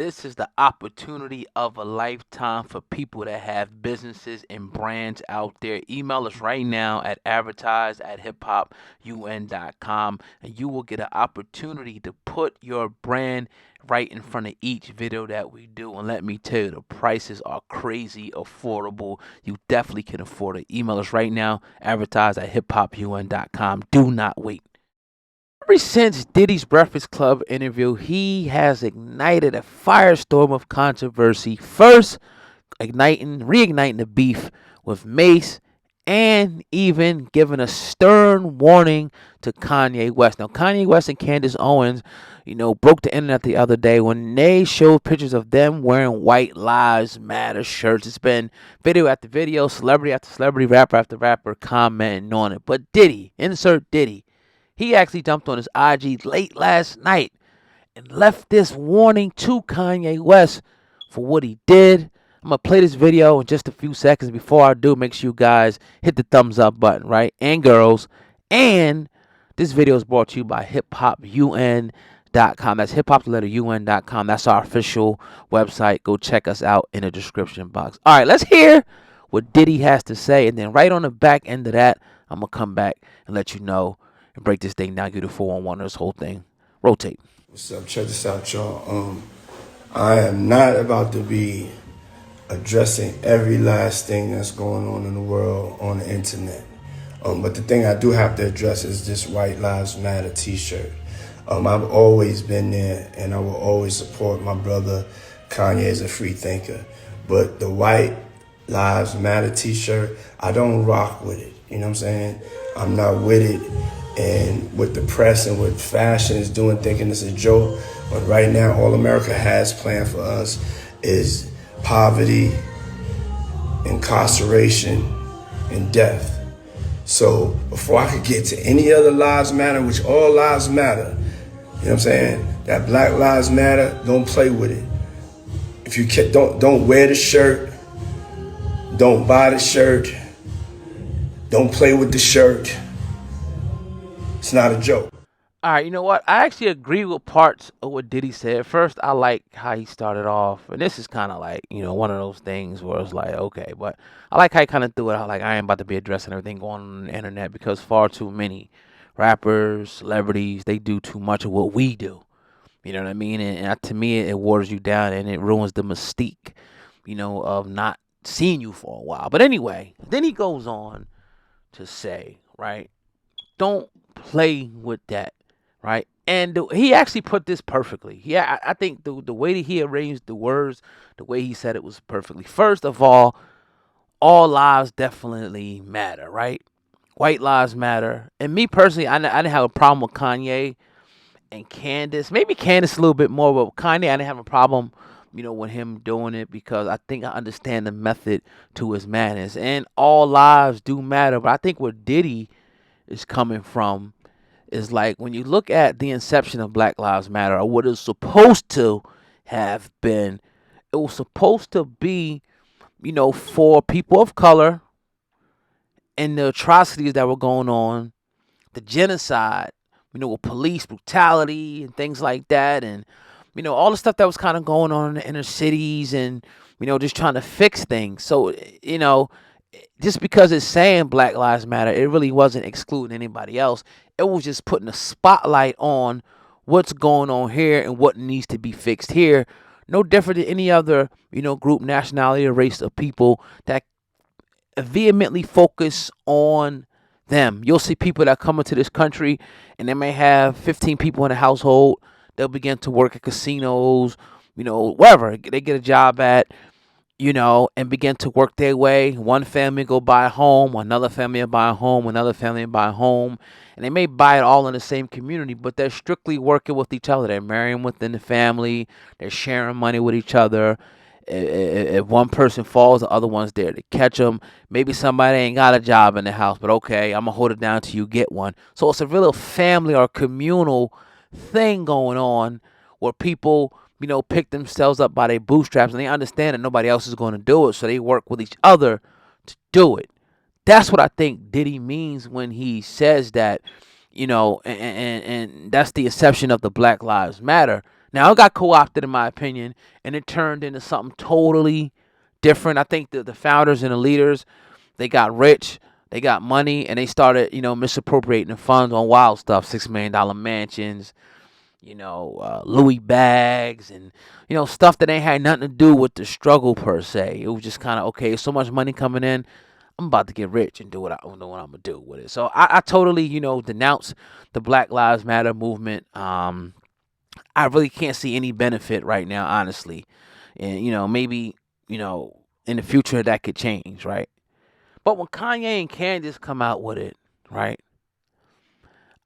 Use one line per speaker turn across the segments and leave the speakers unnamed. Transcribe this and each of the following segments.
This is the opportunity of a lifetime for people that have businesses and brands out there. Email us right now at advertise@hiphopun.com and you will get an opportunity to put your brand right in front of each video that we do. And let me tell you, the prices are crazy affordable. You definitely can afford it. Email us right now, advertise@hiphopun.com. Do not wait. Ever since Diddy's Breakfast Club interview, he has ignited a firestorm of controversy. First, reigniting the beef with Mace, and even giving a stern warning to Kanye West. Now, Kanye West and Candace Owens, broke the internet the other day when they showed pictures of them wearing White Lives Matter shirts. It's been video after video, celebrity after celebrity, rapper after rapper commenting on it. But Diddy, insert Diddy, he actually jumped on his IG late last night and left this warning to Kanye West for what he did. I'm going to play this video in just a few seconds. Before I do, make sure you guys hit the thumbs up button, right? And girls. And this video is brought to you by hiphopun.com. That's hiphop, the letter un.com. That's our official website. Go check us out in the description box. All right, let's hear what Diddy has to say. And then right on the back end of that, I'm going to come back and let you know and break this thing down, give you the 411 this whole thing. Rotate.
What's up? Check this out, y'all. I am not about to be addressing every last thing that's going on in the world on the internet. But the thing I do have to address is this White Lives Matter t-shirt. I've always been there and I will always support my brother Kanye as a free thinker. But the White Lives Matter t-shirt, I don't rock with it. You know what I'm saying? I'm not with it. And with the press and what fashion is doing, thinking it's a joke. But right now, all America has planned for us is poverty, incarceration, and death. So before I could get to any other lives matter, which all lives matter, you know what I'm saying? That Black Lives Matter, don't play with it. If you don't wear the shirt, don't buy the shirt, don't play with the shirt. It's not a joke.
All right, you know what? I actually agree with parts of what Diddy said. First, I like how he started off, and this is kind of like, one of those things where it's like, okay, but I like how he kind of threw it out, like I ain't about to be addressing everything going on the internet because far too many rappers, celebrities, they do too much of what we do. You know what I mean? And to me, it waters you down and it ruins the mystique, of not seeing you for a while. But anyway, then he goes on to say, right, don't play with that, right? And he actually put this perfectly. Yeah, I think the way that he arranged the words, the way he said it was perfectly. First of all lives definitely matter, right? White lives matter. And me personally, I didn't have a problem with Kanye and Candace. Maybe Candace a little bit more, but Kanye, I didn't have a problem, with him doing it because I think I understand the method to his madness. And all lives do matter. But I think where Diddy is coming from is like when you look at the inception of Black Lives Matter or what it's supposed to have been, it was supposed to be, for people of color and the atrocities that were going on, the genocide, with police brutality and things like that, and all the stuff that was kind of going on in the inner cities, and just trying to fix things. So just because it's saying Black Lives Matter, it really wasn't excluding anybody else. It was just putting a spotlight on what's going on here and what needs to be fixed here. No different than any other, group, nationality, or race of people that vehemently focus on them. You'll see people that come into this country and they may have 15 people in a household. They'll begin to work at casinos, wherever they get a job at, and begin to work their way. One family go buy a home, another family will buy a home, another family will buy a home. And they may buy it all in the same community, but they're strictly working with each other. They're marrying within the family. They're sharing money with each other. If one person falls, the other one's there to catch them. Maybe somebody ain't got a job in the house, but okay, I'm going to hold it down till you get one. So it's a real family or communal thing going on where people, pick themselves up by their bootstraps and they understand that nobody else is going to do it. So they work with each other to do it. That's what I think Diddy means when he says that, and that's the exception of the Black Lives Matter. Now it got co-opted in my opinion, and it turned into something totally different. I think the founders and the leaders, they got rich, they got money, and they started, misappropriating the funds on wild stuff, $6 million mansions, Louis bags, and stuff that ain't had nothing to do with the struggle per se. It was just kind of okay. So much money coming in, I'm about to get rich and do what I'm gonna do with it. So I totally, denounce the Black Lives Matter movement. I really can't see any benefit right now, honestly, and maybe in the future that could change, right? But when Kanye and Candace come out with it, right?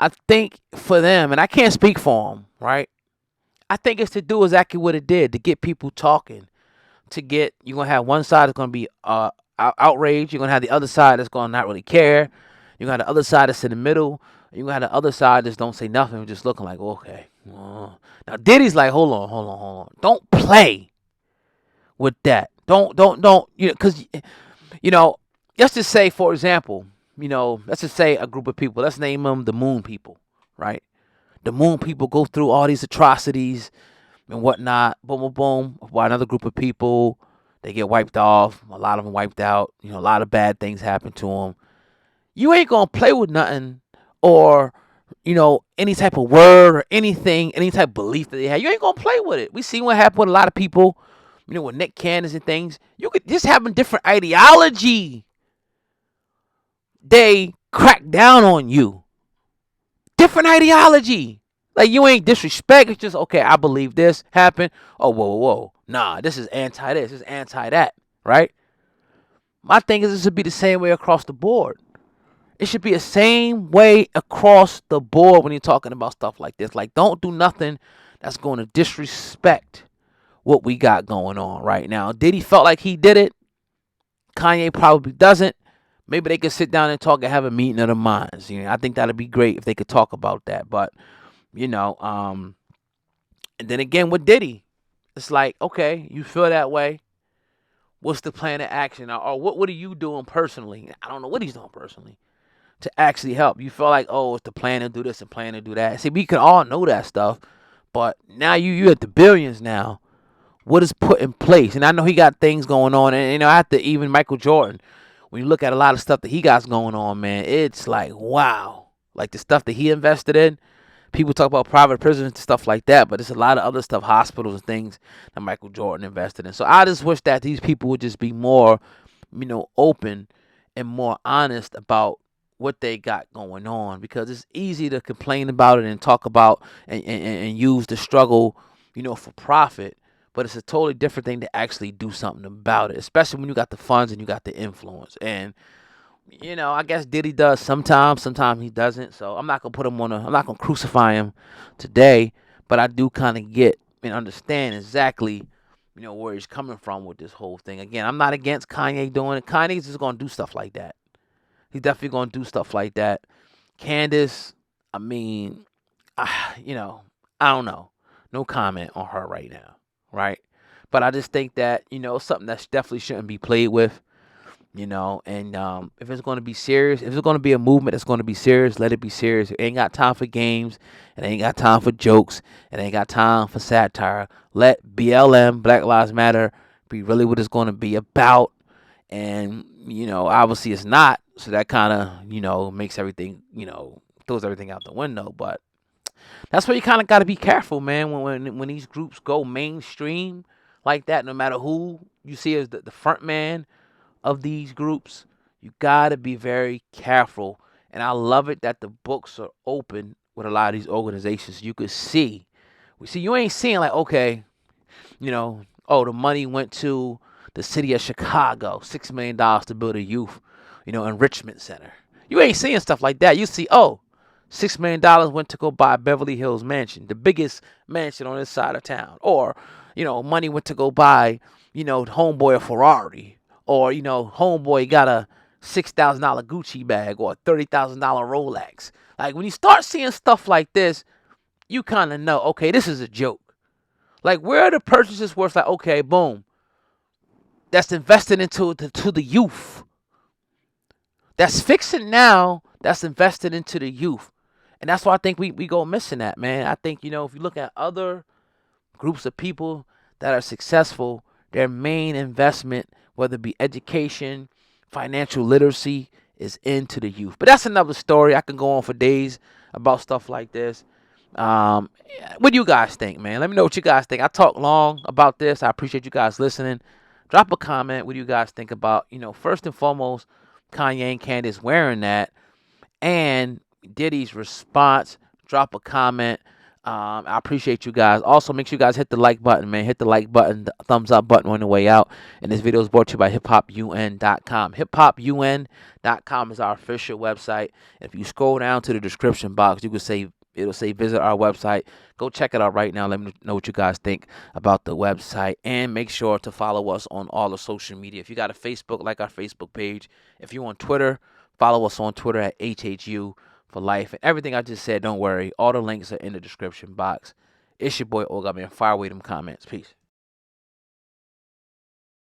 I think for them, and I can't speak for them, right? I think it's to do exactly what it did, to get people talking, you're gonna have one side that's gonna be outraged, you're gonna have the other side that's gonna not really care, you're gonna have the other side that's in the middle, and you're gonna have the other side that's don't say nothing, just looking like, okay. Now Diddy's like, hold on, don't play with that, don't, because you know, let's just say, for example, let's just say a group of people, let's name them the Moon People, right? The Moon People go through all these atrocities and whatnot, boom, boom, boom, while another group of people, they get wiped off, a lot of them wiped out, a lot of bad things happen to them. You ain't gonna play with nothing, or any type of word or anything, any type of belief that they have. You ain't gonna play with it. We see what happened with a lot of people, with Nick Cannon and things. You could just having different ideology, they crack down on you. Different ideology. Like, you ain't disrespect. It's just, okay, I believe this happened. Oh, whoa. Nah, this is anti this. This is anti that. Right? My thing is, this should be the same way across the board. It should be the same way across the board when you're talking about stuff like this. Like, don't do nothing that's going to disrespect what we got going on right now. Diddy felt like he did it. Kanye probably doesn't. Maybe they could sit down and talk and have a meeting of the minds. I think that'd be great if they could talk about that. But, and then again with Diddy, it's like, okay, you feel that way. What's the plan of action? Or what are you doing personally? I don't know what he's doing personally to actually help. You feel like, oh, it's the plan to do this and plan to do that. See, we can all know that stuff, but now you at the billions now. What is put in place? And I know he got things going on, and after even Michael Jordan, when you look at a lot of stuff that he got going on, man, it's like, wow. Like the stuff that he invested in. People talk about private prisons and stuff like that, but there's a lot of other stuff, hospitals and things that Michael Jordan invested in. So I just wish that these people would just be more, open and more honest about what they got going on, because it's easy to complain about it and talk about and use the struggle, for profit. But it's a totally different thing to actually do something about it, especially when you got the funds and you got the influence. And I guess Diddy does sometimes he doesn't. So I'm not gonna I'm not gonna crucify him today, but I do kind of get and understand exactly, where he's coming from with this whole thing. Again, I'm not against Kanye doing it. Kanye's just gonna do stuff like that. He's definitely gonna do stuff like that. Candace, I mean, I don't know. No comment on her right now, right? But I just think that, something that definitely shouldn't be played with. And if it's going to be serious, if it's going to be a movement that's going to be serious, let it be serious. It ain't got time for games. It ain't got time for jokes. It ain't got time for satire. Let BLM, Black Lives Matter, be really what it's going to be about. And, obviously it's not. So that kind of, makes everything, throws everything out the window. But that's where you kind of got to be careful, man, when these groups go mainstream like that, no matter who you see as the front man of these groups, you gotta be very careful. And I love it that the books are open with a lot of these organizations. You could see, you ain't seeing like, okay, the money went to the city of Chicago, $6 million to build a youth, enrichment center. You ain't seeing stuff like that. You see, $6 million went to go buy Beverly Hills mansion, the biggest mansion on this side of town. Or, money went to go buy, homeboy a Ferrari. Or, homeboy got a $6,000 Gucci bag or a $30,000 Rolex. Like, when you start seeing stuff like this, you kind of know, okay, this is a joke. Like, where are the purchases where it's like, okay, boom, that's invested into the youth. That's fixing now, that's invested into the youth. And that's why I think we go missing that, man. I think, if you look at other groups of people that are successful, their main investment, whether it be education, financial literacy, is into the youth. But that's another story. I can go on for days about stuff like this. What do you guys think, man? Let me know what you guys think. I talked long about this. I appreciate you guys listening. Drop a comment. What do you guys think about, first and foremost, Kanye and Candace wearing that, and Diddy's response? Drop a comment. I appreciate you guys. Also, make sure you guys hit the like button, man. Hit the like button, the thumbs up button on the way out. And this video is brought to you by hiphopun.com. Hiphopun.com is our official website. If you scroll down to the description box, you can say it'll say visit our website. Go check it out right now. Let me know what you guys think about the website. And make sure to follow us on all the social media. If you got a Facebook, like our Facebook page. If you're on Twitter, follow us on Twitter at HHU for life. And everything I just said, don't worry. All the links are in the description box. It's your boy Olga, man. Fire away them comments. Peace.